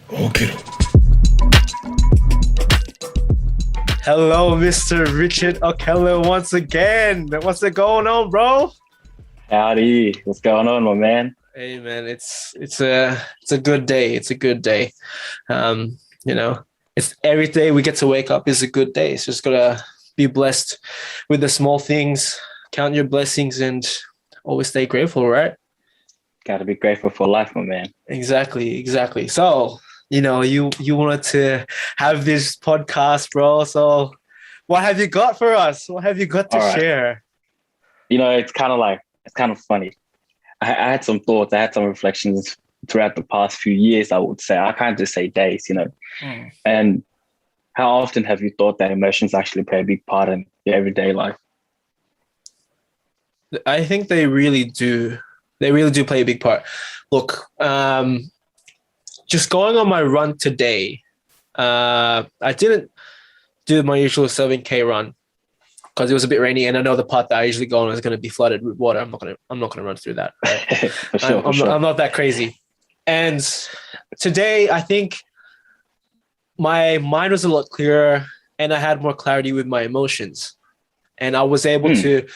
Okiru. Hello, Mr. Richard Okello once again. What's it going on, bro? Howdy, what's going on, my man? Hey, man, it's a good day. It's a good day. Um, you know, it's every day we get to wake up is a good day. It's just gotta be blessed with the small things, count your blessings, and always stay grateful, right? Gotta be grateful for life, my man. Exactly. So, you wanted to have this podcast, bro. So, what have you got for us? What have you got to All right. share? It's kind of funny. I had some thoughts, I had some reflections throughout the past few years, I would say. I can't just say days. Mm. And how often have you thought that emotions actually play a big part in your everyday life? I think they really do. They really do play a big part. Look, just going on my run today, I didn't do my usual 7K run because it was a bit rainy, and I know the part that I usually go on is going to be flooded with water. I'm not gonna run through that. Right? For sure. I'm not that crazy. And today, I think my mind was a lot clearer, and I had more clarity with my emotions, and I was able to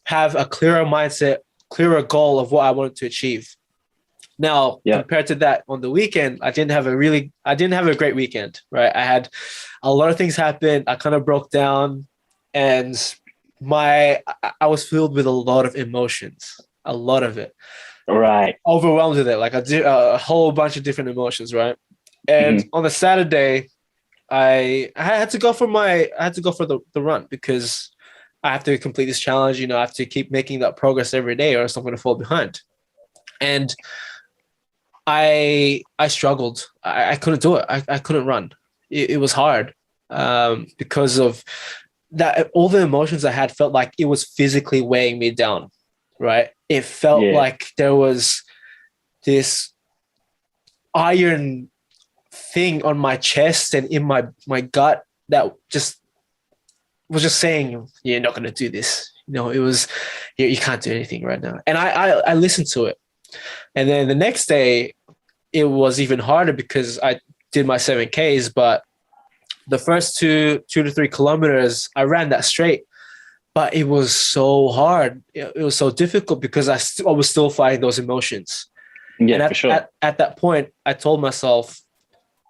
have a clearer mindset, clearer goal of what I wanted to achieve. Now, compared to that on the weekend, I didn't have a great weekend, right? I had a lot of things happen. I kind of broke down, and I was filled with a lot of emotions, a lot of it. Right. Overwhelmed with it, like a whole bunch of different emotions, right? And on the Saturday, I had to go for the run because I have to complete this challenge. I have to keep making that progress every day, or else I'm going to fall behind. And I struggled. I couldn't do it. I couldn't run. It was hard because of that. All the emotions I had felt like it was physically weighing me down, right? It felt like there was this iron thing on my chest and in my gut that just was just saying, you're not going to do this. It was, you can't do anything right now. And I listened to it. And then the next day, it was even harder because I did my 7Ks, but the first 2 to 3 kilometers, I ran that straight. But it was so hard. It was so difficult because I was still fighting those emotions. Yeah, and for sure. At that point, I told myself,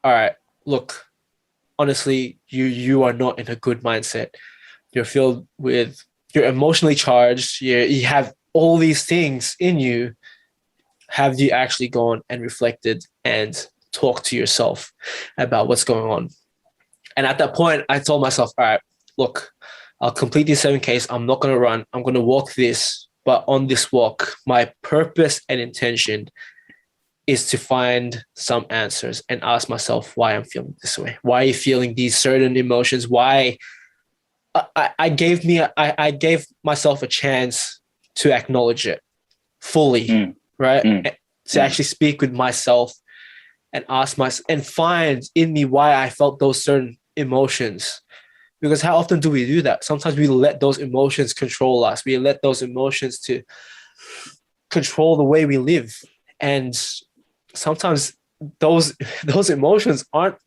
all right, look, honestly, you are not in a good mindset. You're emotionally charged. You have all these things in you. Have you actually gone and reflected and talked to yourself about what's going on? And at that point, I told myself, all right, look, I'll complete these 7Ks. I'm not going to run. I'm going to walk this. But on this walk, my purpose and intention is to find some answers and ask myself why I'm feeling this way. Why are you feeling these certain emotions? Why I gave myself a chance to acknowledge it fully, right? To actually speak with myself and ask myself and find in me why I felt those certain emotions. Because how often do we do that? Sometimes we let those emotions control us. We let those emotions to control the way we live. And sometimes those emotions aren't,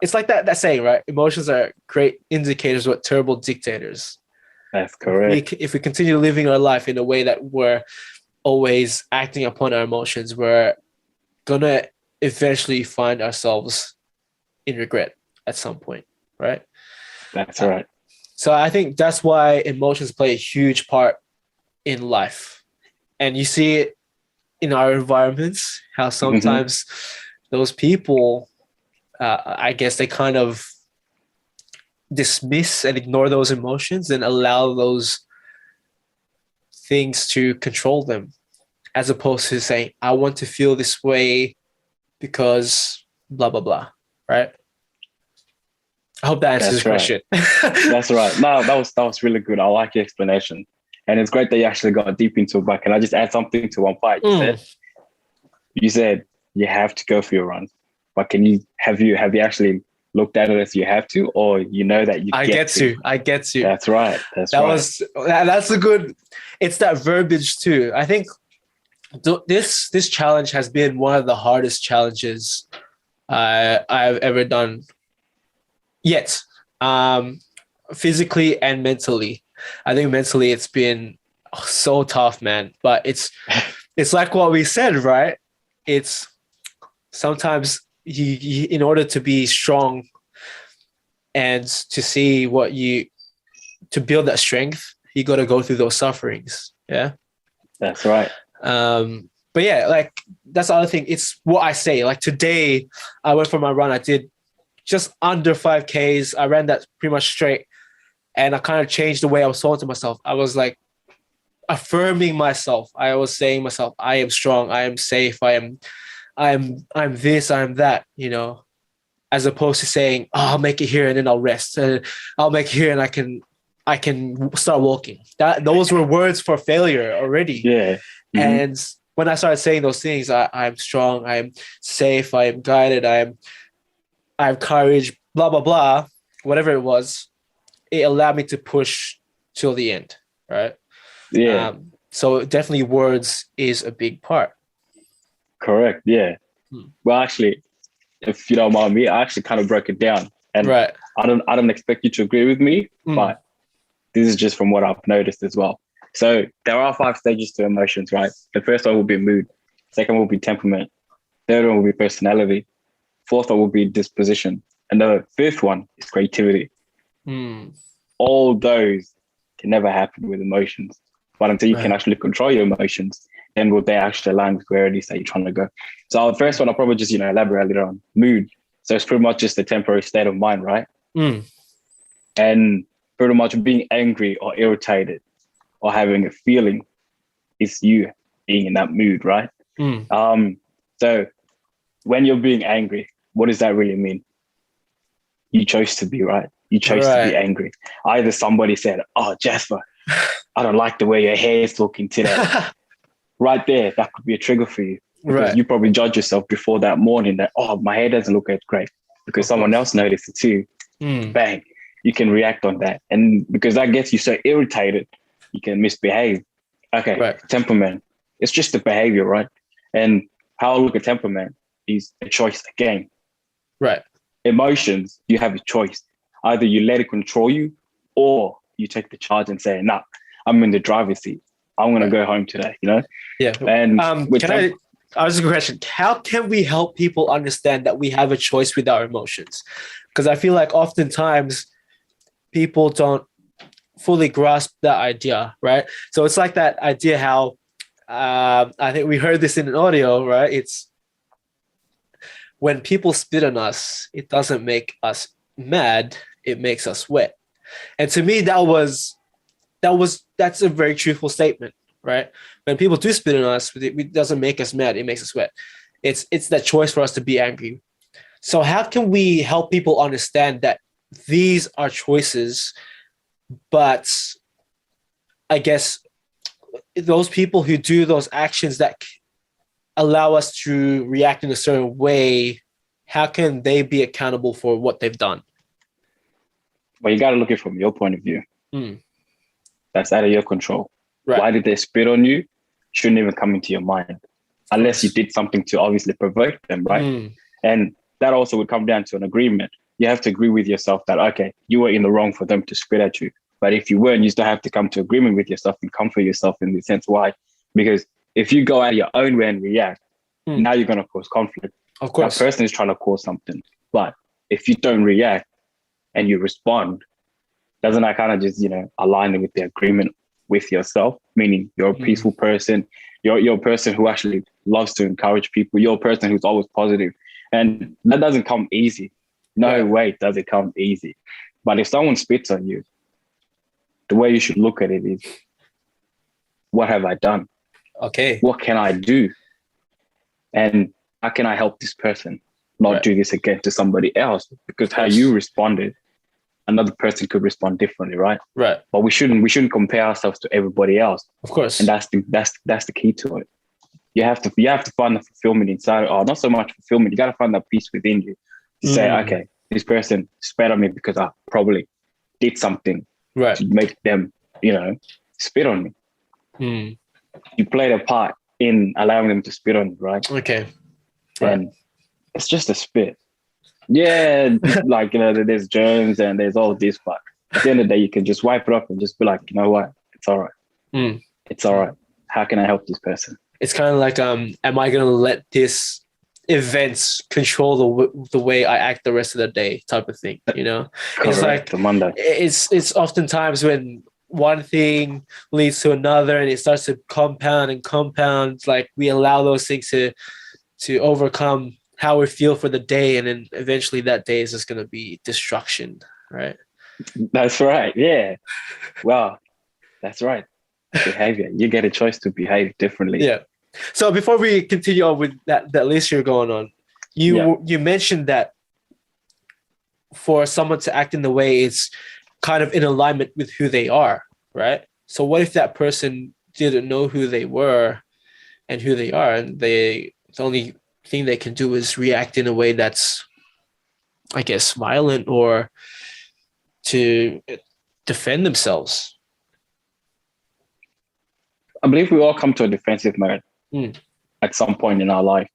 it's like that saying, right? Emotions are great indicators, but terrible dictators. That's correct. If we continue living our life in a way that we're always acting upon our emotions, we're gonna eventually find ourselves in regret at some point, right? That's right. So I think that's why emotions play a huge part in life. And you see it in our environments, how sometimes those people, I guess they kind of dismiss and ignore those emotions and allow those things to control them, as opposed to saying, I want to feel this way because blah, blah, blah, right? I hope that answers the question. That's right. No, that was really good. I like your explanation. And it's great that you actually got deep into it. But can I just add something to one part? You said you have to go for your run. But have you actually looked at it as you have to, or that you I get to. That's right. That's a good, it's that verbiage too. I think this challenge has been one of the hardest challenges I've ever done yet. Physically and mentally. I think mentally it's been so tough, man. But it's like what we said, right? It's sometimes you in order to be strong and to see to build that strength, you got to go through those sufferings. Yeah. That's right. But yeah, like that's the other thing. It's what I say. Like today, I went for my run. I did just under 5Ks. I ran that pretty much straight, and I kind of changed the way I was talking to myself. I was like affirming myself. I was saying to myself, I am strong. I am safe. I'm this. I'm that. You know, as opposed to saying, oh, I'll make it here and then I'll rest. I'll make it here and I can start walking. Those were words for failure already. Yeah. Mm-hmm. And when I started saying those things, I'm strong, I'm safe, I am guided, I have courage, blah, blah, blah, whatever it was, it allowed me to push till the end, right? Yeah. So definitely words is a big part. Correct, yeah. Well, actually, if you don't mind me, I actually kind of broke it down. And right. I don't expect you to agree with me, but this is just from what I've noticed as well. So there are 5 stages to emotions, right? The first one will be mood. Second will be temperament. Third one will be personality. Fourth one will be disposition. And the fifth one is creativity. All those can never happen with emotions. But until you can actually control your emotions, then will they actually align with where it is that you're trying to go? So the first one, I'll probably just, elaborate a little on mood. So it's pretty much just a temporary state of mind, right? And pretty much being angry or irritated or having a feeling is you being in that mood, right? So when you're being angry, what does that really mean? You chose to be, right? You chose to be angry. Either somebody said, oh, Jasper, I don't like the way your hair is looking today. Right there, that could be a trigger for you. Because you probably judge yourself before that morning that, oh, my hair doesn't look as great. Because someone else noticed it too. Bang, you can react on that. And because that gets you so irritated, you can misbehave. Okay, temperament. It's just the behavior, right? And how I look at temperament is a choice again. Right. Emotions, you have a choice. Either you let it control you or you take the charge and say, nah, I'm in the driver's seat. I'm going to go home today, Yeah. And I was a question. How can we help people understand that we have a choice with our emotions? Because I feel like oftentimes people don't fully grasp that idea, right? So it's like that idea how I think we heard this in an audio, right? It's when people spit on us, it doesn't make us mad, it makes us wet. And to me, that's a very truthful statement, right? When people do spit on us, it doesn't make us mad, it makes us wet. It's that choice for us to be angry. So how can we help people understand that these are choices, but I guess those people who do those actions that allow us to react in a certain way, how can they be accountable for what they've done? Well, you got to look at it from your point of view. That's out of your control. Right. Why did they spit on you? Shouldn't even come into your mind. Unless you did something to obviously provoke them, right? And that also would come down to an agreement. You have to agree with yourself that, okay, you were in the wrong for them to spit at you. But if you weren't, you still have to come to agreement with yourself and comfort yourself in the sense. Why? Because if you go out of your own way and react, now you're going to cause conflict. Of course. That person is trying to cause something. But if you don't react and you respond, doesn't that kind of just, align with the agreement with yourself? Meaning you're a peaceful person. You're a person who actually loves to encourage people. You're a person who's always positive. And that doesn't come easy. No way does it come easy. But if someone spits on you, the way you should look at it is, what have I done? Okay. What can I do? And how can I help this person not do this again to somebody else? Because how you responded, another person could respond differently, right? Right. But we shouldn't compare ourselves to everybody else. Of course. And that's the key to it. You have to find the fulfillment inside, or not so much fulfillment. You got to find that peace within you to say, okay, this person spat on me because I probably did something to make them, spit on me. You played a part in allowing them to spit on you, right? Okay. And it's just a spit. Yeah, like, there's germs and there's all this, but at the end of the day, you can just wipe it up and just be like, you know what, it's all right. Mm. It's all right. How can I help this person? It's kind of like, am I going to let this events control the way I act the rest of the day type of thing, you know? It's like, Correct. The Monday. it's oftentimes when one thing leads to another and it starts to compound and compound, like we allow those things to overcome how we feel for the day, and then eventually that day is just going to be destruction, right? That's right. Yeah. Well, that's right. Behavior. You get a choice to behave differently. Yeah. So before we continue on with that list you're going on, you mentioned that for someone to act in the way, it's kind of in alignment with who they are, right? So what if that person didn't know who they were and who they are, and the only thing they can do is react in a way that's, I guess, violent or to defend themselves? I believe we all come to a defensive mode at some point in our life.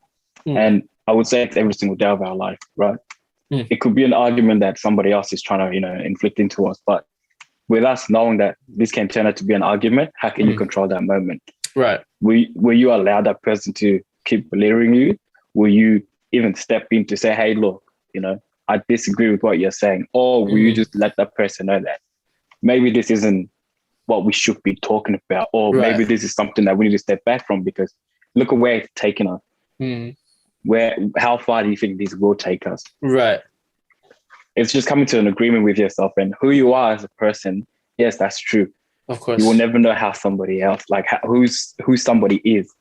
And I would say it's every single day of our life, right? It could be an argument that somebody else is trying to, inflict into us. But with us knowing that this can turn out to be an argument, how can you control that moment? Right. Will you allow that person to keep belittling you? Will you even step in to say, hey, look, I disagree with what you're saying? Or will you just let that person know that maybe this isn't what we should be talking about, or maybe this is something that we need to step back from, because look at where it's taken us. How far do you think this will take us? Right. It's just coming to an agreement with yourself and who you are as a person. Yes, that's true. Of course. You will never know how somebody else, like who somebody is.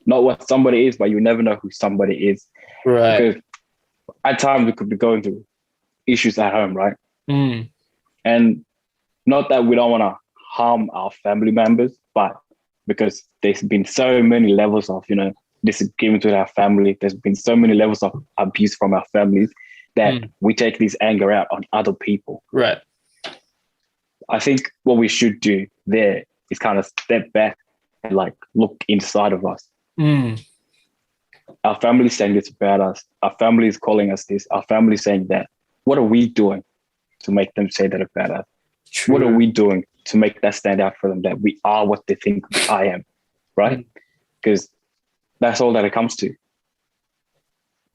Not what somebody is, but you never know who somebody is. Right. Because at times we could be going through issues at home, right? And not that we don't want to harm our family members, but because there's been so many levels of, disagreement with our family. There's been so many levels of abuse from our families that we take this anger out on other people. Right. I think what we should do there is kind of step back and look inside of us. Our family is saying this about us. Our family is calling us this. Our family is saying that. What are we doing to make them say that about us? True. What are we doing to make that stand out for them, that we are what they think I am, right? Because that's all that it comes to.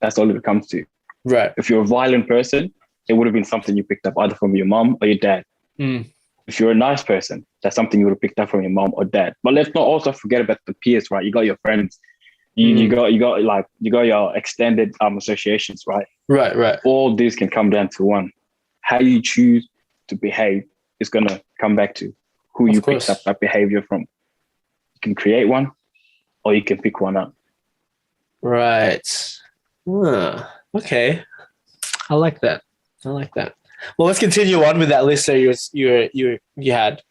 That's all it comes to. Right. If you're a violent person, it would have been something you picked up either from your mom or your dad. If you're a nice person, that's something you would have picked up from your mom or dad. But let's not also forget about the peers, right? You got your friends. You got your extended associations, right? Right. All this can come down to one. How you choose to behave is going to come back to who you picked up that behavior from. You can create one or you can pick one up. Right. Okay. I like that. Well, let's continue on with that list that you had.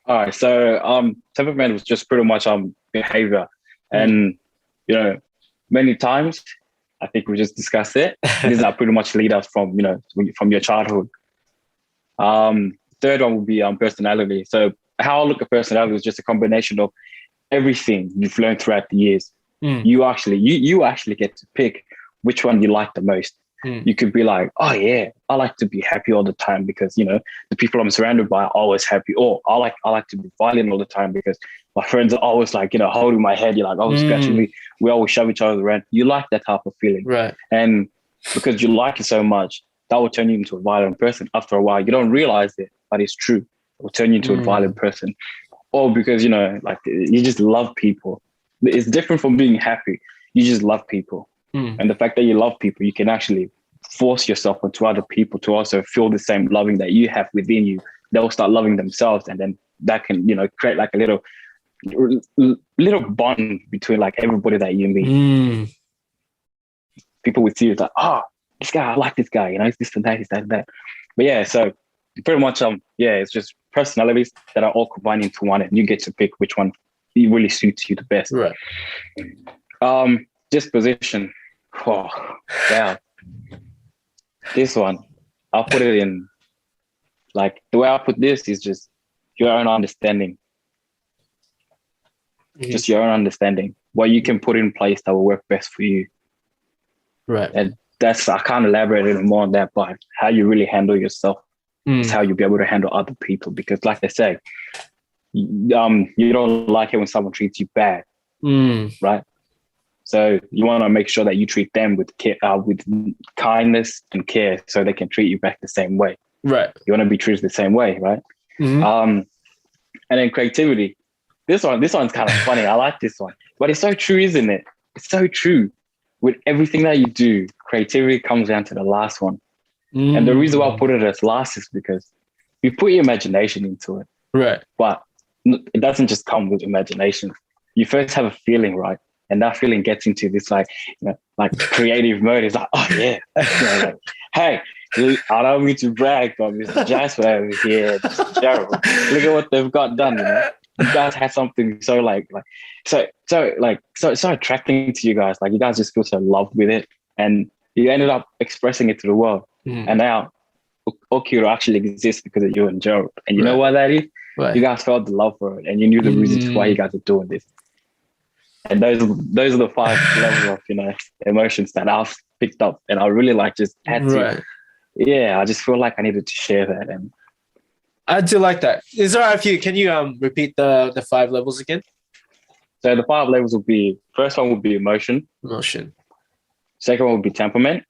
All right. So temperament was just pretty much behavior. And many times I think we just discussed it. These are pretty much lead us from your childhood. Third one would be personality. So how I look at personality is just a combination of everything you've learned throughout the years. You actually get to pick which one you like the most. You could be like, oh yeah, I like to be happy all the time because the people I'm surrounded by are always happy. Or I like to be violent all the time because my friends are always holding my head. You're like, always scratching me. We always shove each other around. You like that type of feeling, right? And because you like it so much, that will turn you into a violent person after a while. You don't realize it, but it's true. It will turn you into a violent person. Or because you just love people. It's different from being happy. You just love people. And the fact that you love people, you can actually force yourself onto other people to also feel the same loving that you have within you. They'll start loving themselves, and then that can, create like a little bond between everybody that you meet. People would see you like, oh, this guy, I like this guy, it's this and that, and that. But yeah, so pretty much, it's just personalities that are all combined into one, and you get to pick which one really suits you the best. Right. Disposition. Oh, wow. This one, I'll put it in, the way I put this is just your own understanding. Just your own understanding. What you can put in place that will work best for you. Right. And I can't elaborate a little more on that, but how you really handle yourself is how you'll be able to handle other people. Because like they say, you don't like it when someone treats you bad, right? So you want to make sure that you treat them with care, with kindness and care, so they can treat you back the same way. Right. You want to be treated the same way, right? And then creativity. This one's kind of funny. I like this one, but it's so true, isn't it? It's so true. With everything that you do, creativity comes down to the last one. And the reason why I put it as last is because you put your imagination into it. Right. But it doesn't just come with imagination. You first have a feeling, right? And that feeling gets into this like creative mode. It's like, oh yeah. Like, hey, I don't mean to brag, but Mr. Jasper over here, Mr. Gerald, look at what they've got done, you know? You guys had something so attracting to you guys. Like you guys just feel so loved with it. And you ended up expressing it to the world. And now Okiru actually exists because of you and Gerald. And you know what that is? Right. You guys felt the love for it and you knew the reasons why you guys are doing this. And those are the 5 levels of, emotions that I've picked up. And I really just had to. Yeah, I just feel like I needed to share that. And I do like that. Is there a few? Can you repeat the 5 levels again? So the 5 levels would be, first one would be emotion. Second one would be temperament.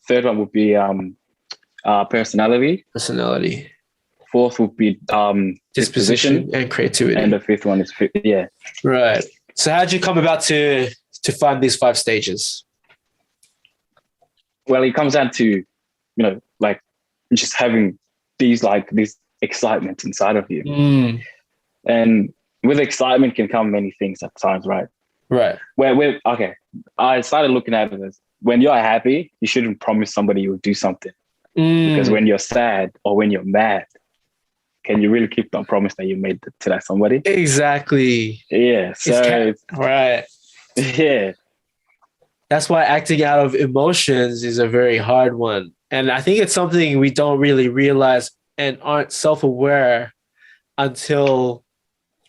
Third one would be personality. Fourth would be disposition and creativity. And the fifth one is Right. So how did you come about to find these 5 stages? Well, it comes down to, just having these excitement inside of you. And with excitement can come many things at times, right? Right. Okay. I started looking at it as when you're happy, you shouldn't promise somebody you'll do something. Because when you're sad or when you're mad, can you really keep that promise that you made to that somebody? Exactly. Yeah. So right. Yeah. That's why acting out of emotions is a very hard one. And I think it's something we don't really realize and aren't self-aware until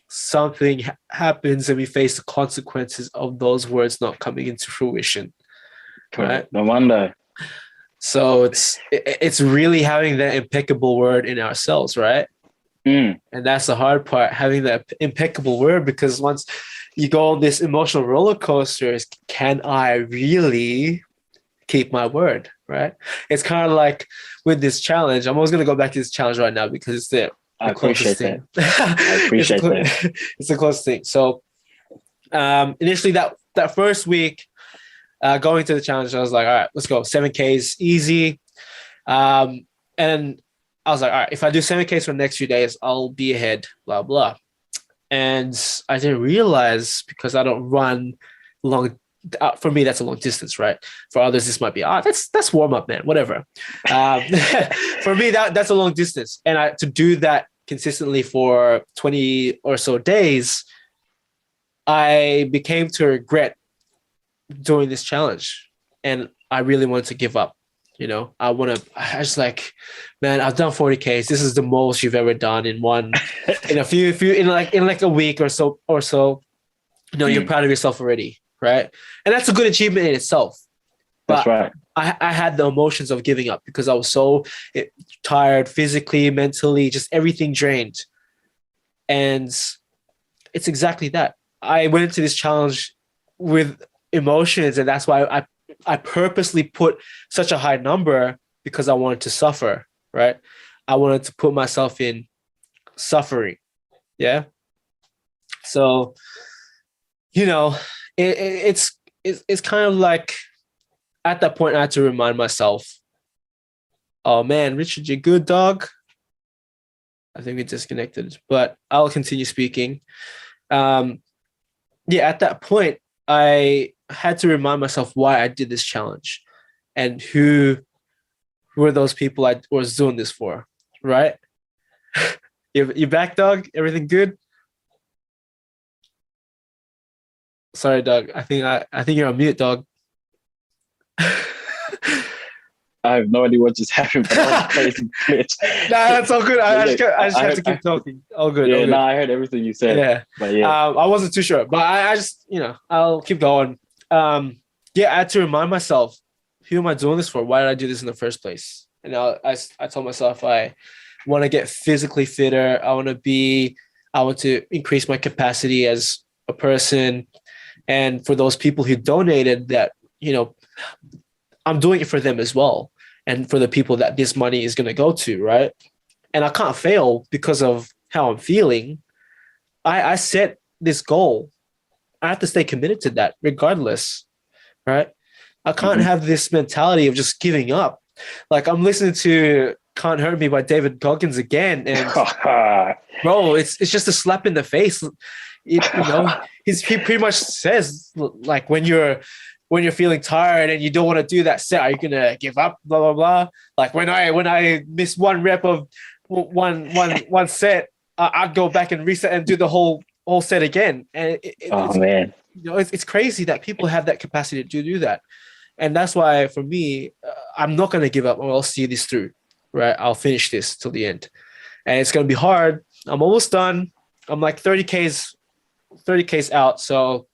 something happens and we face the consequences of those words not coming into fruition. Right? No wonder. So it's really having that impeccable word in ourselves, right? And that's the hard part, having that impeccable word, because once you go on this emotional roller coaster, can I really keep my word, right? It's kind of like with this challenge. I'm always going to go back to this challenge right now because it's the closest thing. I appreciate that. It's the closest thing. So initially that first week, going to the challenge, I was like, all right, let's go. 7Ks, easy. And I was like, all right, if I do 7Ks for the next few days, I'll be ahead, blah, blah. And I didn't realize, because I don't run long, for me, that's a long distance, right? For others, this might be, that's warm up, man, whatever. For me, that's a long distance. And to do that consistently for 20 or so days, I became to regret doing this challenge. And I really wanted to give up. I was like, man, I've done 40Ks. This is the most you've ever done in a week or so. You're proud of yourself already, right? And that's a good achievement in itself. But that's right. I had the emotions of giving up because I was so tired physically, mentally, just everything drained. And it's exactly that. I went into this challenge with emotions, and that's why I purposely put such a high number, because I wanted to suffer, right? I wanted to put myself in suffering. Yeah. So, it's kind of like at that point I had to remind myself, oh man, Richard, you're good, dog. I think we disconnected, but I'll continue speaking. At that point, I had to remind myself why I did this challenge and who were those people I was doing this for, right? You back, dog? Everything good? Sorry, Doug. I think you're on mute, dog. I have no idea what just happened, but that was crazy glitch. Nah, that's all good. I just have to keep talking. All good. Yeah, all good. I heard everything you said. Yeah. But yeah. I wasn't too sure, but I just, I'll keep going. yeah, I had to remind myself, who am I doing this for? Why did I do this in the first place? And I told myself I want to get physically fitter. I want to increase my capacity as a person. And for those people who donated that, I'm doing it for them as well. And for the people that this money is going to go to, right? And I can't fail because of how I'm feeling. I set this goal. I have to stay committed to that regardless, right? I can't have this mentality of just giving up. Like I'm listening to Can't Hurt Me by David Goggins again. And bro, it's just a slap in the face. He pretty much says like when you're feeling tired and you don't want to do that set, are you gonna give up? Blah blah blah. Like when I miss one rep of one set, I'd go back and reset and do the whole set again. And man, it's crazy that people have that capacity to do that. And that's why for me, I'm not gonna give up. I'll see this through, right? I'll finish this till the end, and it's gonna be hard. I'm almost done. I'm like 30Ks out, so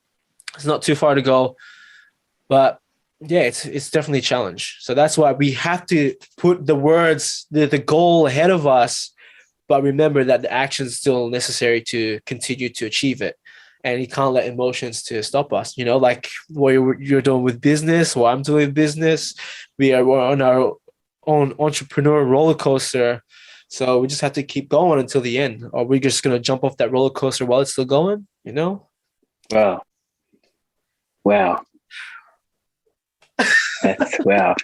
it's not too far to go. But yeah, it's definitely a challenge. So that's why we have to put the words, the goal ahead of us, but remember that the action is still necessary to continue to achieve it. And you can't let emotions to stop us. Like what you're doing with business, what I'm doing with business. We're on our own entrepreneur roller coaster. So we just have to keep going until the end. Or we're just going to jump off that roller coaster while it's still going, Wow. Wow. That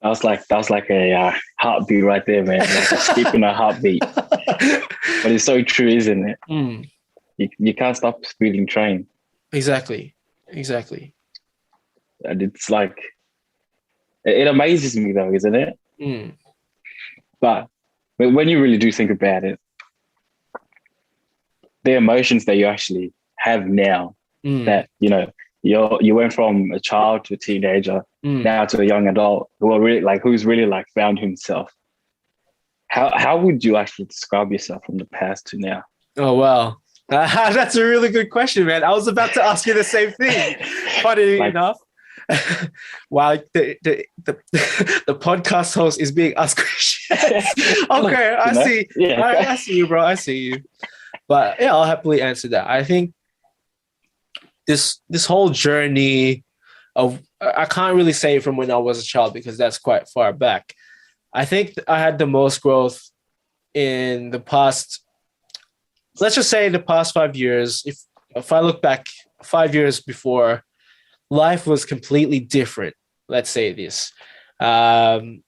was like a heartbeat right there, man. Like a skip in a heartbeat. But it's so true, isn't it? Mm. You can't stop feeling trained. Exactly. And it's like, it amazes me though, isn't it? Mm. But when you really do think about it, the emotions that you actually have now, that, you went from a child to a teenager, now to a young adult who's really found himself. How would you actually describe yourself from the past to now? Oh, wow. That's a really good question, man. I was about to ask you the same thing. Funny enough. Wow, the podcast host is being asked questions. Okay, I see. Yeah. I see you, bro. I see you. But yeah, I'll happily answer that. I think this whole journey of, I can't really say from when I was a child because that's quite far back. I think I had the most growth in the past, let's just say the past 5 years. If I look back 5 years before, life was completely different. Let's say this. I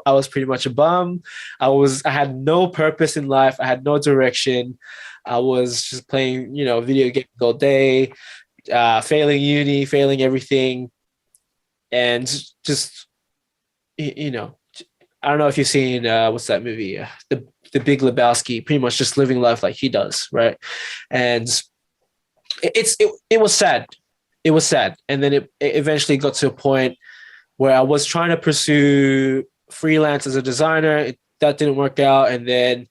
was pretty much a bum. I had no purpose in life. I had no direction. I was just playing, video games all day, failing uni, failing everything. And just, I don't know if you've seen, what's that movie? The Big Lebowski, pretty much just living life like he does, right? And it was sad. It was sad. And then it eventually got to a point where I was trying to pursue freelance as a designer. That didn't work out. And then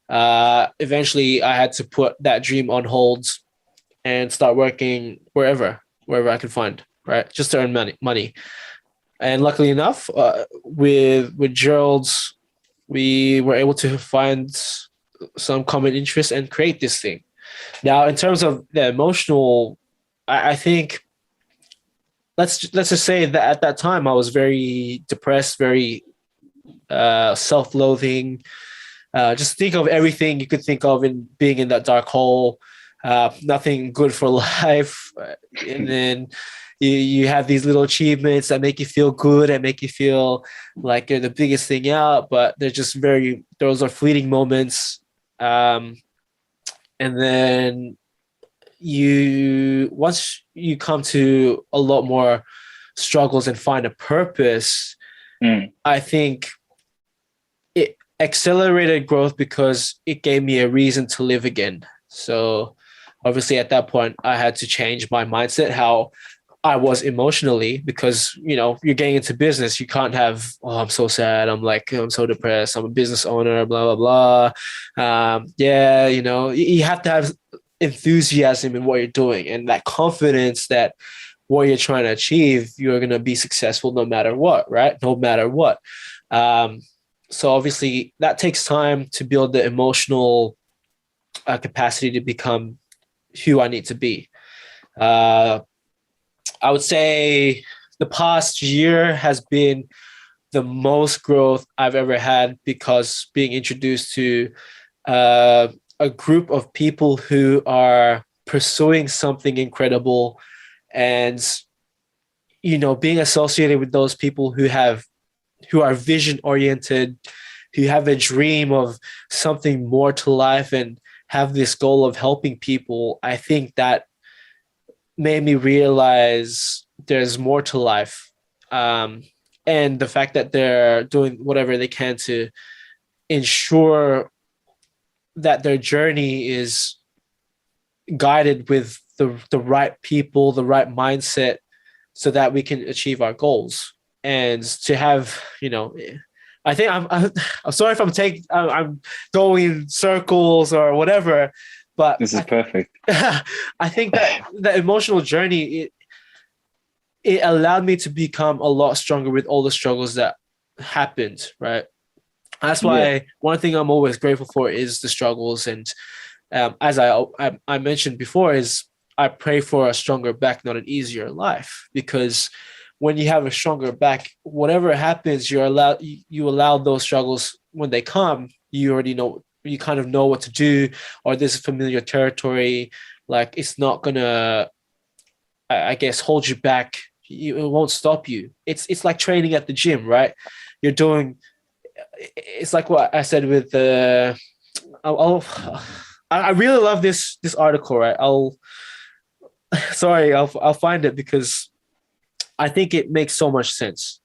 eventually I had to put that dream on hold and start working wherever I could find, right? Just to earn money. And luckily enough, with Gerald's, we were able to find some common interest and create this thing. Now, in terms of the emotional, I think let's just say that at that time I was very depressed, very self-loathing. Just think of everything you could think of in being in that dark hole. Nothing good for life, and then you have these little achievements that make you feel good and make you feel like you're the biggest thing out, but they're just those are fleeting moments. And then once you come to a lot more struggles and find a purpose, I think it accelerated growth because it gave me a reason to live again. So obviously at that point I had to change my mindset, how I was emotionally, because, you're getting into business. You can't have, I'm so sad. I'm so depressed. I'm a business owner, blah, blah, blah. You have to have enthusiasm in what you're doing and that confidence that what you're trying to achieve, you're going to be successful no matter what, right? No matter what. So obviously that takes time to build the emotional capacity to become who I need to be. I would say the past year has been the most growth I've ever had, because being introduced to a group of people who are pursuing something incredible, and being associated with those people who are vision oriented, who have a dream of something more to life and have this goal of helping people. I think that made me realize there's more to life. And the fact that they're doing whatever they can to ensure that their journey is guided with the right people, the right mindset, so that we can achieve our goals. And to have, I think I'm sorry if I'm going in circles or whatever, but This is perfect. I think that the emotional journey, it allowed me to become a lot stronger with all the struggles that happened, right? That's why one thing I'm always grateful for is the struggles. And as I mentioned before, is I pray for a stronger back, not an easier life. Because when you have a stronger back, whatever happens, you allow those struggles when they come. You already know, you kind of know what to do, or this is familiar territory. Like, it's not gonna, I guess, hold you back. It won't stop you. It's like training at the gym, right? You're doing. It's like what I said with the. I really love this article, right? I'll find it, because I think it makes so much sense,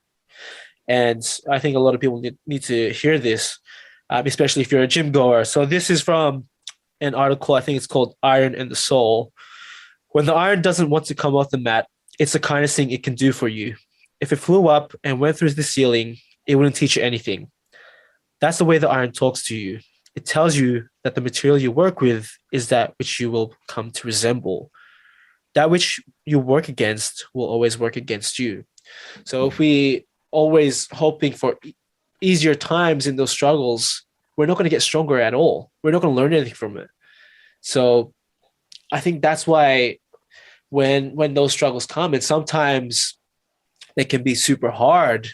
and I think a lot of people need to hear this, especially if you're a gym goer. So this is from an article. I think it's called "Iron and the Soul." When the iron doesn't want to come off the mat, it's the kindest thing it can do for you. If it flew up and went through the ceiling, it wouldn't teach you anything. That's the way the iron talks to you. It tells you that the material you work with is that which you will come to resemble. That which you work against will always work against you. So if we always hoping for easier times in those struggles, we're not going to get stronger at all. We're not going to learn anything from it. So I think that's why when those struggles come, and sometimes they can be super hard,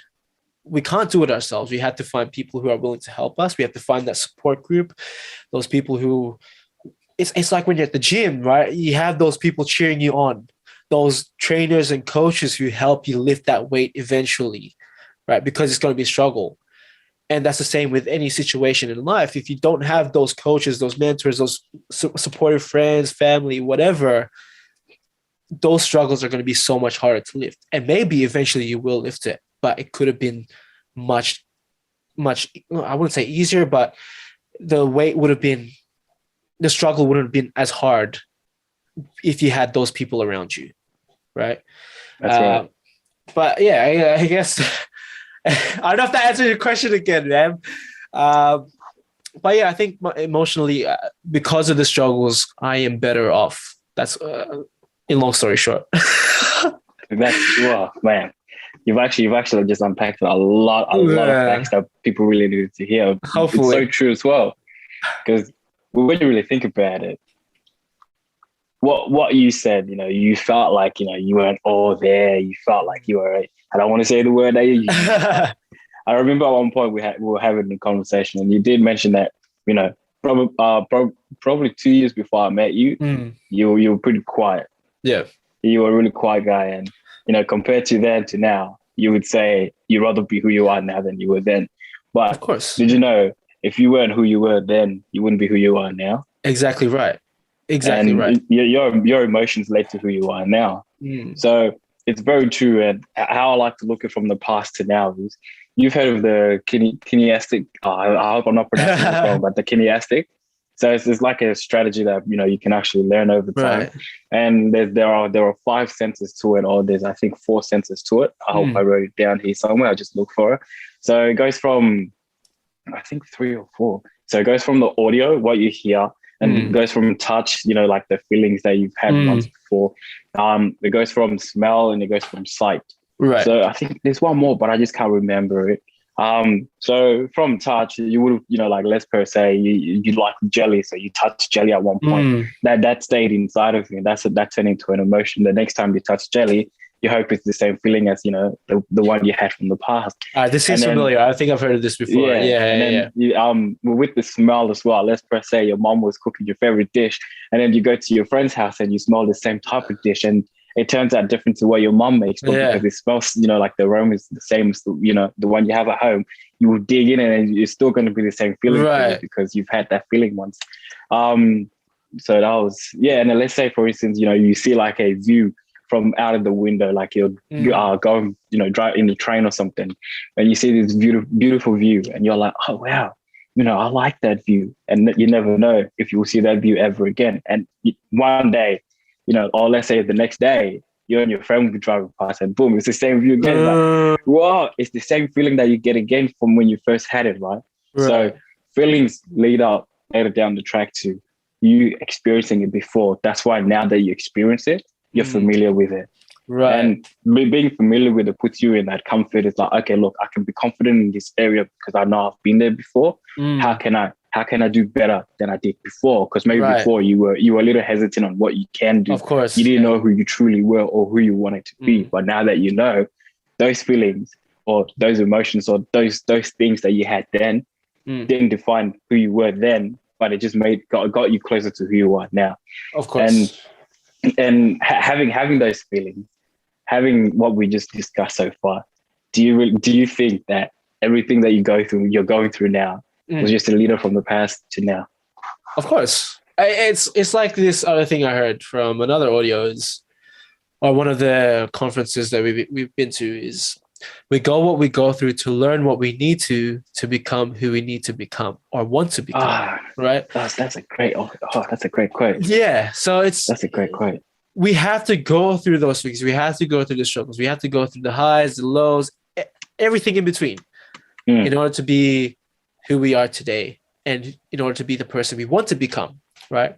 we can't do it ourselves. We have to find people who are willing to help us. We have to find that support group, those people who, it's like when you're at the gym, right? You have those people cheering you on, those trainers and coaches who help you lift that weight eventually, right? Because it's going to be a struggle. And that's the same with any situation in life. If you don't have those coaches, those mentors, those supportive friends, family, whatever, those struggles are going to be so much harder to lift. And maybe eventually you will lift it, but it could have been much, I wouldn't say easier, but the struggle wouldn't have been as hard if you had those people around you, right? That's right. But yeah, I guess I don't have to answer your question again, man. But yeah, I think emotionally, because of the struggles, I am better off. That's in long story short. Man. You've actually just unpacked a lot of facts that people really needed to hear. Hopefully. It's so true as well. Because when you really think about it, what you said, you felt like, you weren't all there. You felt like you were, I don't want to say the word that you used. I remember at one point we were having a conversation, and you did mention that, probably 2 years before I met you, you were pretty quiet. Yeah. You were a really quiet guy. And, compared to then to now, you would say you'd rather be who you are now than you were then. But of course, did you know, if you weren't who you were then, you wouldn't be who you are now? Exactly right. Exactly and right. Your emotions led to who you are now. So it's very true. And how I like to look at from the past to now is, you've heard of the kineastic. I hope I'm not pronouncing this wrong, but the kineastic. So it's like a strategy that you can actually learn over time. Right. And there are 5 senses to it, or there's I think 4 senses to it. I hope I wrote it down here somewhere. I'll just look for it. So it goes from, I think 3 or 4. So it goes from the audio, what you hear, And it goes from touch, like the feelings that you've had once before. It goes from smell, and it goes from sight. Right. So I think there's one more, but I just can't remember it. So from touch, you would, like, let's per se, you like jelly, so you touch jelly at one point. That stayed inside of you. That turned into an emotion. The next time you touch jelly, you hope it's the same feeling as the one you had from the past. This seems familiar. I think I've heard of this before. Yeah. With the smell as well. Let's per se, your mom was cooking your favorite dish, and then you go to your friend's house and you smell the same type of dish, and it turns out different to what your mom makes, but because it smells, like the aroma is the same as the one you have at home, you will dig in and it's still going to be the same feeling for you because you've had that feeling once. So that was, and then let's say, for instance, you see like a view from out of the window, like you're going, drive in the train or something, and you see this beautiful view, and you're like, oh wow, I like that view, and you never know if you will see that view ever again. And one day, or let's say the next day, you and your friend will be driving past, and boom, it's the same view again. Like, wow, it's the same feeling that you get again from when you first had it, right? So feelings lead up later down the track to you experiencing it before. That's why now that you experience it, you're familiar with it. Right. And being familiar with it puts you in that comfort. It's like, okay, look, I can be confident in this area because I know I've been there before. How can I do better than I did before? Because maybe before you were a little hesitant on what you can do. Of course. You didn't know who you truly were or who you wanted to be. But now that you know, those feelings or those emotions or those things that you had then didn't define who you were then, but it just got you closer to who you are now. Of course. And having those feelings, having what we just discussed so far, do you think that everything that you're going through now was just a leader from the past to now? Of course. It's like this other thing I heard from another audio or one of the conferences that we've been to is we go through to learn what we need to become who we need to become or want to become. Right? That's a great quote. Yeah. So that's a great quote. We have to go through those things. We have to go through the struggles. We have to go through the highs, the lows, everything in between in order to be who we are today and in order to be the person we want to become. Right.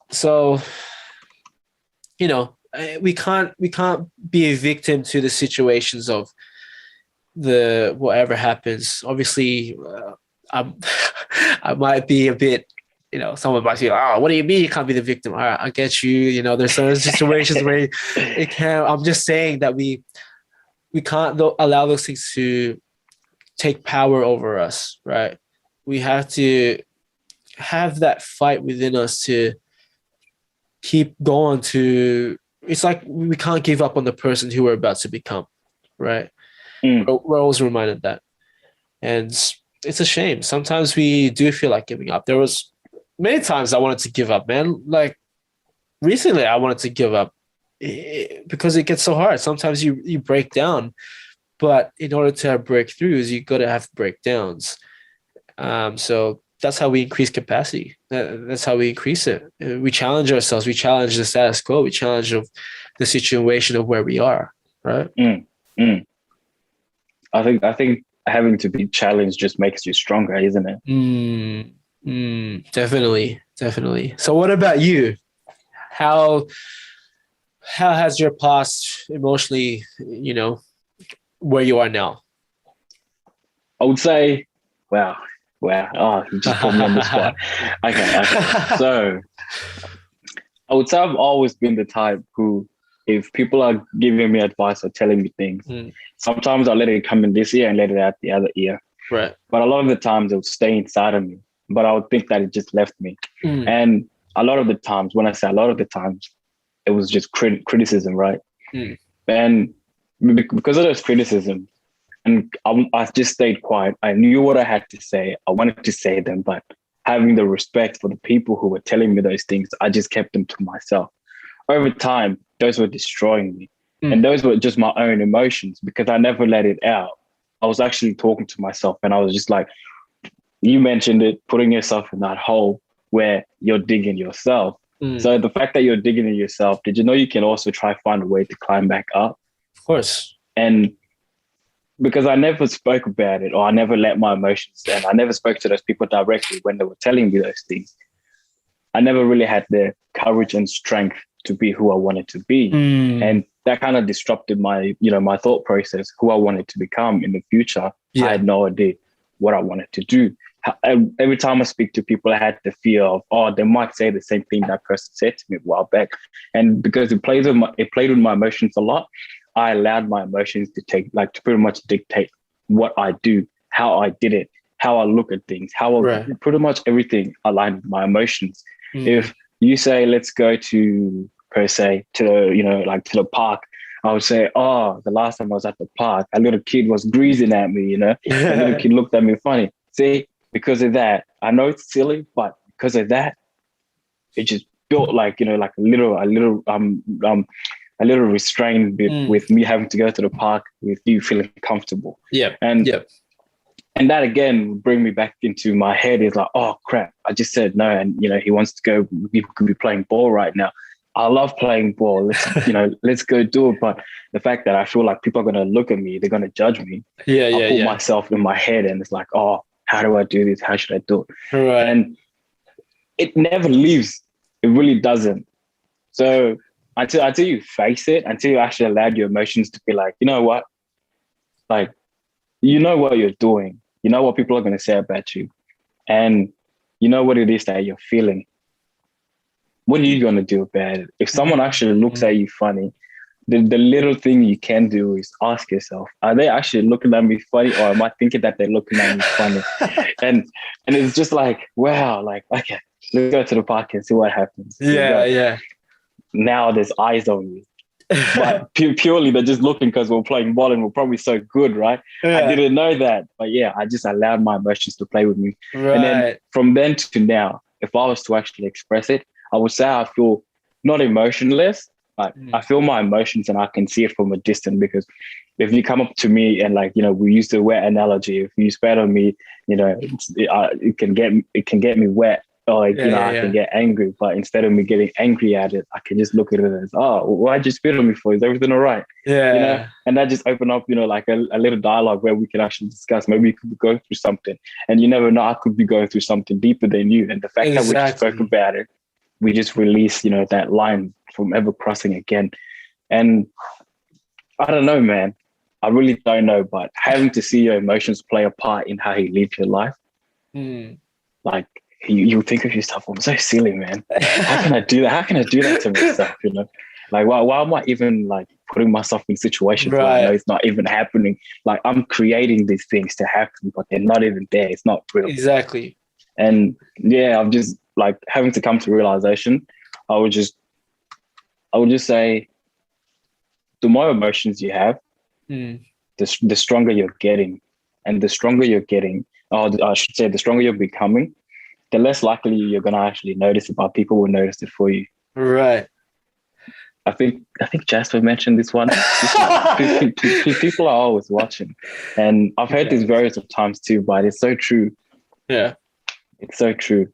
So, we can't be a victim to the situations of whatever happens. Obviously, I might be a bit, someone might say, oh, what do you mean you can't be the victim? All right, I get you. There's certain situations where it can. I'm just saying that we can't allow those things to take power over us, right? We have to have that fight within us to keep going to. It's like we can't give up on the person who we're about to become, right? We're always reminded that. And it's a shame. Sometimes we do feel like giving up. There was many times I wanted to give up, man. Like recently I wanted to give up because it gets so hard. Sometimes you break down, but in order to have breakthroughs, you got to have breakdowns. So that's how we increase capacity. That's how we increase it. We challenge ourselves. We challenge the status quo. We challenge the situation of where we are, right? I think having to be challenged just makes you stronger, isn't it? Definitely. So what about you? How has your past emotionally, where you are now? I would say, wow. Oh, you just put me on the spot. Okay. So I would say I've always been the type who, if people are giving me advice or telling me things, sometimes I'll let it come in this ear and let it out the other ear. Right. But a lot of the times it would stay inside of me. But I would think that it just left me. And a lot of the times, when I say a lot of the times, it was just criticism, right? And because of those criticisms, and I just stayed quiet. I knew what I had to say. I wanted to say them, but having the respect for the people who were telling me those things, I just kept them to myself. Over time, those were destroying me. And those were just my own emotions because I never let it out. I was actually talking to myself and I was just like, you mentioned it, putting yourself in that hole where you're digging yourself. So the fact that you're digging in yourself, did you know you can also try find a way to climb back up? Of course. And because I never spoke about it, or I never let my emotions, and I never spoke to those people directly when they were telling me those things. I never really had the courage and strength to be who I wanted to be. And that kind of disrupted my, my thought process, who I wanted to become in the future. Yeah. I had no idea what I wanted to do. Every time I speak to people, I had the fear of, they might say the same thing that person said to me a while back. And because it played with my emotions a lot, I allowed my emotions to pretty much dictate what I do, how I did it, how I look at things, pretty much everything aligned with my emotions. If you say, let's go to the park, I would say, the last time I was at the park, a little kid was greasing at me, a little kid looked at me funny. See, because of that, I know it's silly, but because of that, it just built like a little restraint with me having to go to the park with you feeling comfortable. And that again would bring me back into my head is like, oh crap, I just said no. And, he wants to go, we could be playing ball right now. I love playing ball. Let's go do it. But the fact that I feel like people are going to look at me, they're going to judge me. I put myself in my head and it's like, oh, how do I do this? How should I do it? Right. And it never leaves. It really doesn't. So until you face it, until you actually allowed your emotions to be like, you know what? Like, you know what you're doing. You know what people are going to say about you. And you know what it is that you're feeling. What are you going to do about it? If someone actually looks at you funny, the little thing you can do is ask yourself, are they actually looking at me funny, or am I thinking that they're looking at me funny? and it's just like, wow, like, okay, let's go to the park and see what happens. Yeah. Now there's eyes on you. But purely they're just looking because we're playing ball and we're probably so good, right? I didn't know that. But yeah, I just allowed my emotions to play with me. Right. And then from then to now, if I was to actually express it, I would say I feel not emotionless, but I feel my emotions and I can see it from a distance. Because if you come up to me and we use the wet analogy, if you spat on me, it can get me wet. Or I can get angry, but instead of me getting angry at it, I can just look at it as, why'd you spit on me for? Is everything all right? Yeah. And that just opened up, like a little dialogue where we can actually discuss. Maybe you could be going through something, and you never know, I could be going through something deeper than you. And the fact that we just spoke about it, we just released, that line from ever crossing again. And I don't know, man. I really don't know, but having to see your emotions play a part in how you live your life, like, you think of yourself, I'm so silly, man. How can I do that? How can I do that to myself? Like, why am I even like putting myself in situations where I know it's not even happening? Like, I'm creating these things to happen, but they're not even there. It's not real. Exactly. And yeah, I'm just like having to come to realization. I would just say, the more emotions you have, the stronger you're getting, and the stronger you're getting, or I should say, the stronger you're becoming, the less likely you're going to actually notice it, but people will notice it for you. Right. I think Jasper mentioned this one. People are always watching. And I've heard this various of times too, but it's so true. Yeah. It's so true.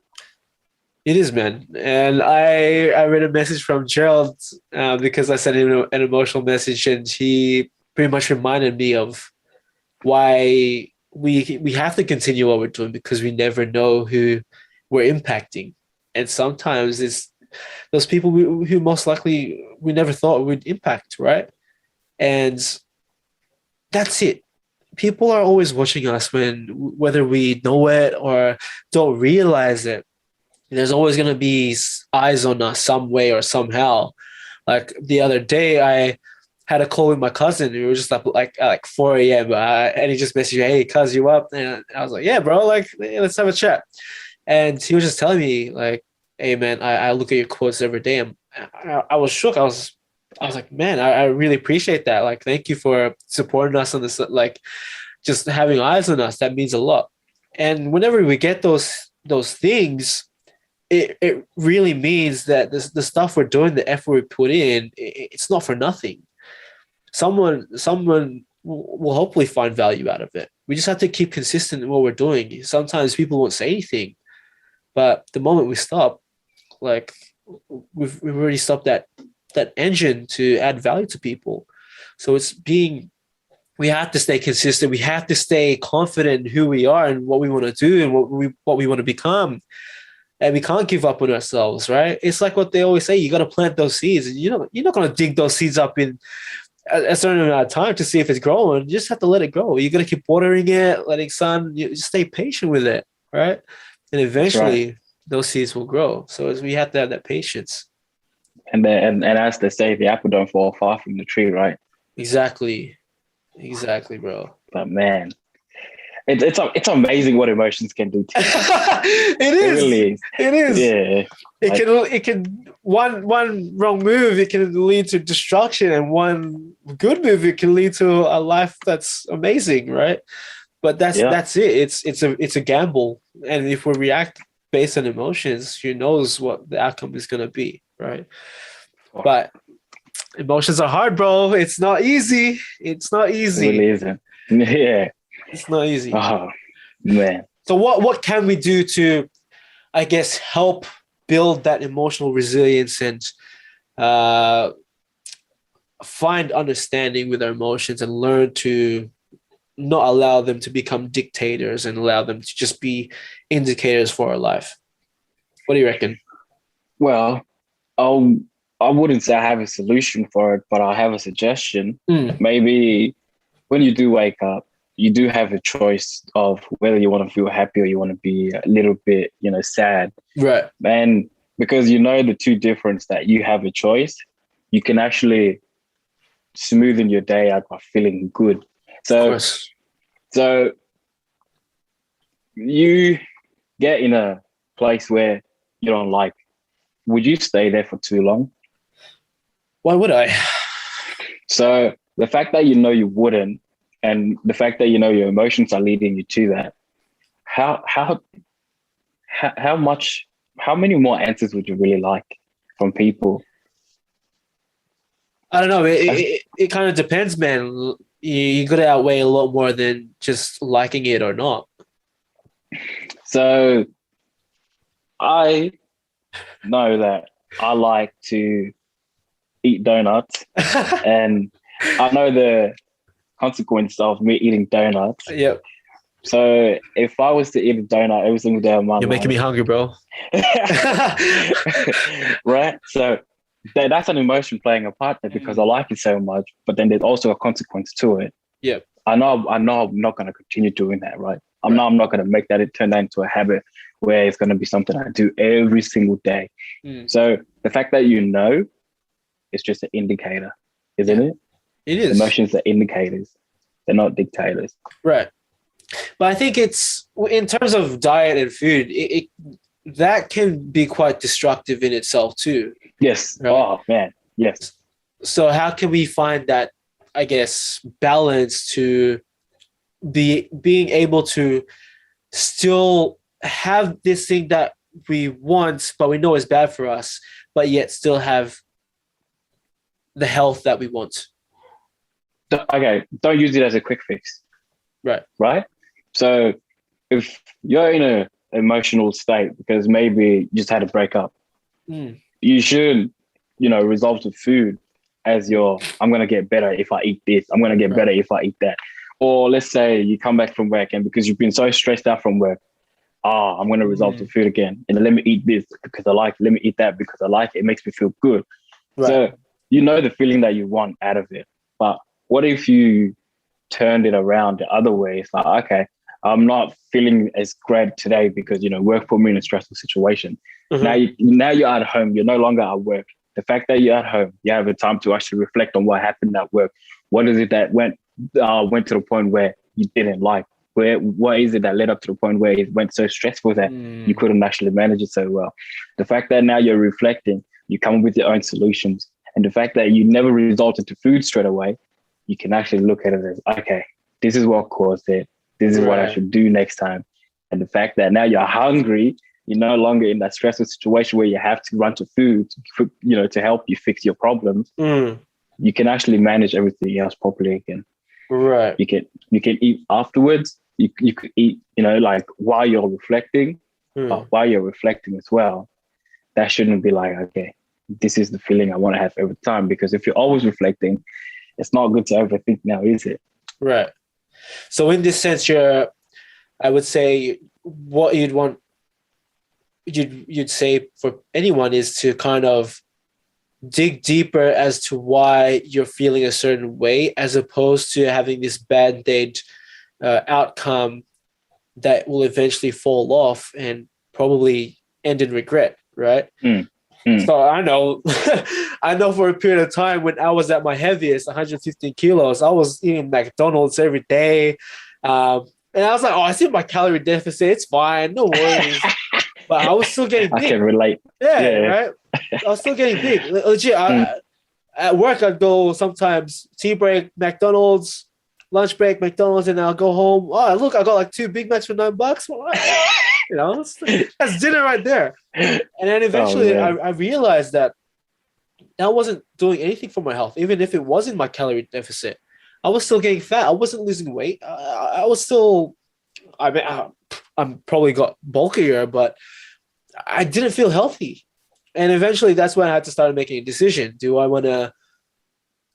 It is, man. And I read a message from Gerald because I sent him an emotional message, and he pretty much reminded me of why we have to continue what we're doing, because we never know who we're impacting. And sometimes it's those people who most likely we never thought would impact, right? And that's it. People are always watching us, whether we know it or don't realize it. There's always going to be eyes on us some way or somehow. Like the other day, I had a call with my cousin. We were just up at 4 a.m. And he just messaged me, "Hey, cuz, you up?" And I was like, "Yeah, bro. Hey, let's have a chat." And he was just telling me, like, "Hey, man, I look at your quotes every day." And I was shook. I was like, "Man, I really appreciate that. Like, thank you for supporting us on this. Like, just having eyes on us. That means a lot." And whenever we get those things, it really means that the stuff we're doing, the effort we put in, it's not for nothing. Someone will hopefully find value out of it. We just have to keep consistent in what we're doing. Sometimes people won't say anything, but the moment we stop, like we've already stopped that engine to add value to people. So it's being we have to stay consistent. We have to stay confident in who we are and what we want to do and what we want to become. And we can't give up on ourselves, right? It's like what they always say: you got to plant those seeds. And you're not going to dig those seeds up in a certain amount of time to see if it's growing. You just have to let it grow. You got to keep watering it, letting sun. You just stay patient with it, right? And eventually, those seeds will grow. So we have to have that patience. And as they say, the apple don't fall far from the tree, right? Exactly, bro. But man, it's amazing what emotions can do to you. It is. It really is. It is. Yeah. It can one wrong move, it can lead to destruction, and one good move, it can lead to a life that's amazing, right? But that's it. It's a gamble, and if we react based on emotions, who knows what the outcome is gonna be, right? But emotions are hard, bro. It's not easy. It's not easy. It really isn't. Yeah. It's not easy. Oh man. So what can we do to, I guess, help build that emotional resilience and find understanding with our emotions and learn to not allow them to become dictators and allow them to just be indicators for our life? What do you reckon? Well, I wouldn't say I have a solution for it, but I have a suggestion. Maybe when you do wake up, you do have a choice of whether you want to feel happy or you want to be a little bit, sad. Right. And because the two difference that you have a choice, you can actually smoothen your day out by feeling good. So you get in a place where you don't like, would you stay there for too long? Why would I? So the fact that you wouldn't, and the fact that your emotions are leading you to that, how many more answers would you really like from people? I don't know. It kind of depends, man. You got to outweigh a lot more than just liking it or not. So I know that I like to eat donuts, and I know the consequence of me eating donuts. Yep. So if I was to eat a donut every single day of my life, you're making me hungry, bro. Right? So that's an emotion playing a part there because I like it so much, but then there's also a consequence to it. Yep. I know I'm not going to continue doing that, right? I'm not going to make that turn that into a habit where it's going to be something I do every single day. So the fact that it's just an indicator, isn't it? It is. Emotions are indicators. They're not dictators. Right. But I think it's, in terms of diet and food, that can be quite destructive in itself too. Yes. Right? Oh, man. Yes. So how can we find that, I guess, balance to being able to still have this thing that we want, but we know is bad for us, but yet still have the health that we want? Okay, don't use it as a quick fix. Right? So if you're in an emotional state because maybe you just had a breakup, you should, resolve to food as I'm going to get better if I eat this. I'm going to get better if I eat that. Or let's say you come back from work and because you've been so stressed out from work, I'm going to resolve to food again. And let me eat this because I like it. Let me eat that because I like it. It makes me feel good. Right. So the feeling that you want out of it. But what if you turned it around the other way? It's like, okay, I'm not feeling as great today because, work put me in a stressful situation. Now you're at home. You're no longer at work. The fact that you're at home, you have the time to actually reflect on what happened at work. What is it that went to the point where you didn't like? What is it that led up to the point where it went so stressful that you couldn't actually manage it so well? The fact that now you're reflecting, you come up with your own solutions. And the fact that you never resorted to food straight away, you can actually look at it as, okay, this is what caused it. This is what I should do next time. And the fact that now you're hungry, you're no longer in that stressful situation where you have to run to food, to help you fix your problems. You can actually manage everything else properly again. Right. You can eat afterwards. You could eat, like while you're reflecting, but while you're reflecting as well, that shouldn't be like, okay, this is the feeling I want to have every time. Because if you're always reflecting, it's not good to overthink now, is it? Right. So in this sense, I would say what you'd say for anyone is to kind of dig deeper as to why you're feeling a certain way, as opposed to having this band-aid outcome that will eventually fall off and probably end in regret, right? So I know, I know for a period of time when I was at my heaviest, 115 kilos, I was eating McDonald's every day. And I was like, oh, I see my calorie deficit. It's fine. No worries. But I was still getting I big. can relate. Yeah, Yeah. right? I was still getting big. Legit, at work, I'd go sometimes tea break, McDonald's, lunch break, McDonald's, and I'll go home. Oh, look, I got like 2 Big Macs for $9. Well, all right. You know, that's dinner right there. And then eventually I realized that wasn't doing anything for my health, even if it was in my calorie deficit. I was still getting fat. I wasn't losing weight. I was still, I mean, I'm probably got bulkier, but I didn't feel healthy. And eventually that's when I had to start making a decision. Do I want to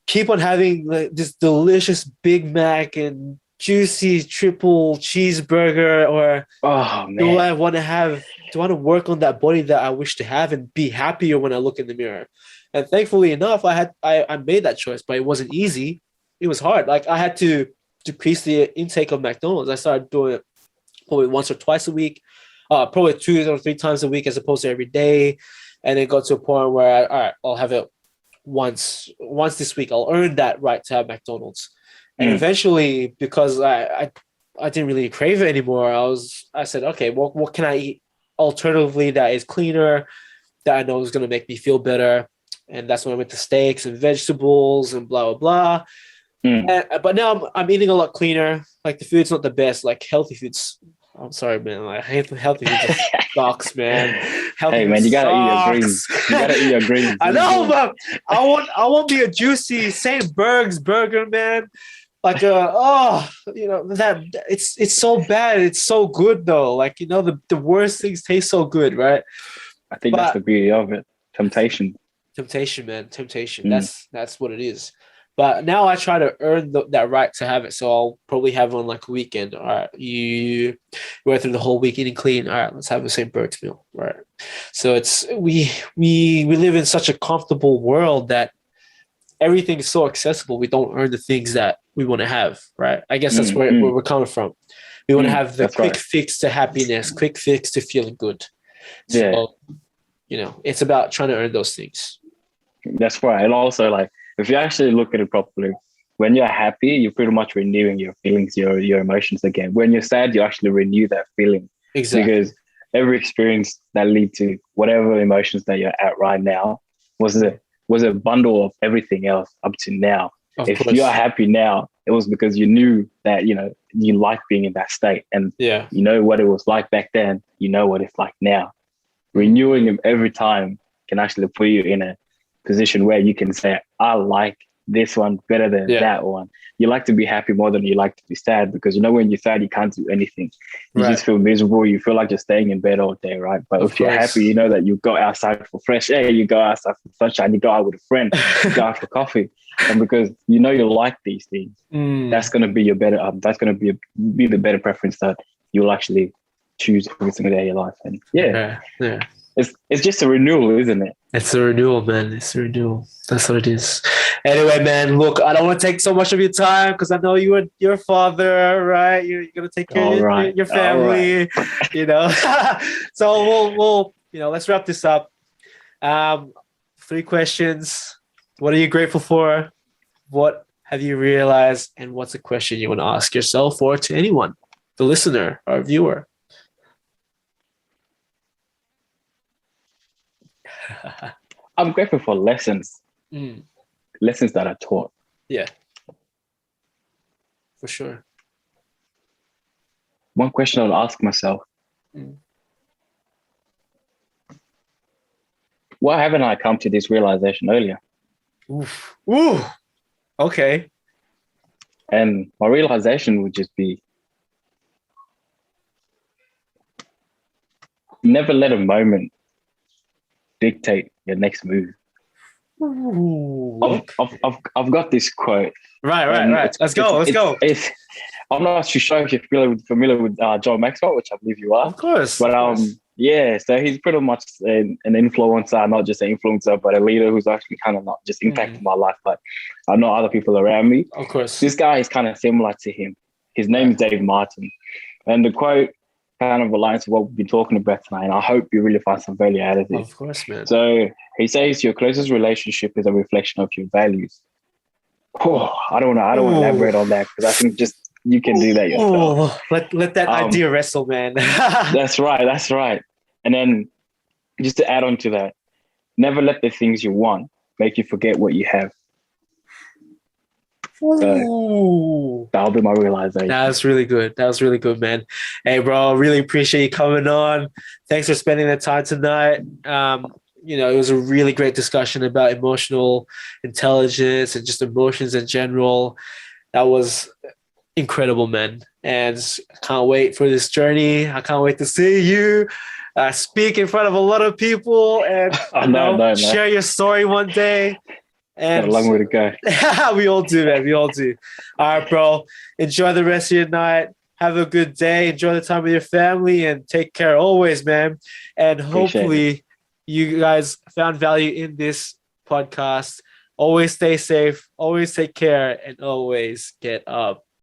keep on having like this delicious Big Mac and juicy triple cheeseburger, or do I want to work on that body that I wish to have and be happier when I look in the mirror? And thankfully enough, I made that choice, but it wasn't easy. It was hard. Like I had to decrease the intake of McDonald's. I started doing it probably once or twice a week, probably 2 or 3 times a week as opposed to every day. And it got to a point where all right, I'll have it once this week. I'll earn that right to have McDonald's. And eventually, because I didn't really crave it anymore, I said, okay, what can I eat alternatively that is cleaner, that I know is going to make me feel better? And that's when I went to steaks and vegetables and blah, blah, blah. But now I'm eating a lot cleaner. Like the food's not the best. Like healthy foods, I'm sorry, man. Like healthy food just sucks, man. Hey, man, you gotta eat your greens. You gotta eat your greens. I know, but I want me a juicy St. Berg's burger, man. Like that it's so bad. It's so good though. Like the worst things taste so good, right? I think that's the beauty of it. Temptation, man. Temptation. That's what it is. But now I try to earn that right to have it. So I'll probably have it on like a weekend. All right, you went through the whole week eating clean. All right, let's have the St. Berg's meal. Right. So it's we live in such a comfortable world that everything is so accessible. We don't earn the things that we want to have. Right. I guess that's where we're coming from. We want to have the quick fix to happiness, quick fix to feeling good. So, it's about trying to earn those things. That's right. And also, like, if you actually look at it properly, when you're happy, you're pretty much renewing your feelings, your emotions again. When you're sad, you actually renew that feeling. Exactly. Because every experience that lead to whatever emotions that you're at right now was a bundle of everything else up to now. If you are happy now, it was because you knew that, you like being in that state. And you know what it was like back then, you know what it's like now. Renewing them every time can actually put you in a position where you can say, I like this one better than that one. You like to be happy more than you like to be sad, because when you're sad, you can't do anything. You just feel miserable. You feel like you're staying in bed all day, right? But if you're happy, you know that you go outside for fresh air, you go outside for sunshine, you go out with a friend, you go out for coffee. And because you like these things, that's going to be your better, that's going to be the better preference that you'll actually choose every single day of your life. And it's just a renewal, isn't it? It's a renewal, man. It's a renewal. That's what it is. Anyway, man, look, I don't want to take so much of your time because I know you're a father, right? You're going to take care of your family, So we'll let's wrap this up. 3 questions. What are you grateful for? What have you realized? And what's a question you want to ask yourself or to anyone, the listener or viewer? I'm grateful for lessons. Lessons that are taught. Yeah. For sure. One question I'll ask myself. Why haven't I come to this realization earlier? Ooh. Okay. And my realization would just be, never let a moment dictate your next move. Ooh, I've got this quote, and right. Let's go. Let's go. it's I'm not too sure if you're familiar with John Maxwell, which I believe you are. Of course. But Of course. yeah, so he's pretty much an influencer, not just an influencer, but a leader who's actually kind of not just impacting my life, but I know other people around me. Of course. This guy is kind of similar to him. His name is Dave Martin, and the quote kind of aligns with what we've been talking about tonight. And I hope you really find some value out of it. Of course, man. So he says your closest relationship is a reflection of your values. Oh, I don't want to elaborate on that because I think just you can do that yourself. Let that idea wrestle, man. That's right. And then just to add on to that, never let the things you want make you forget what you have. So that'll be my realization. That was really good, man. Hey, bro, really appreciate you coming on. Thanks for spending the time tonight. It was a really great discussion about emotional intelligence and just emotions in general. That was incredible, man. And I can't wait for this journey. I can't wait to see you speak in front of a lot of people and share your story one day. And got a long way to go. We all do, man. We all do. All right, bro. Enjoy the rest of your night. Have a good day. Enjoy the time with your family and take care always, man. And hopefully you guys found value in this podcast. Always stay safe. Always take care and always get up.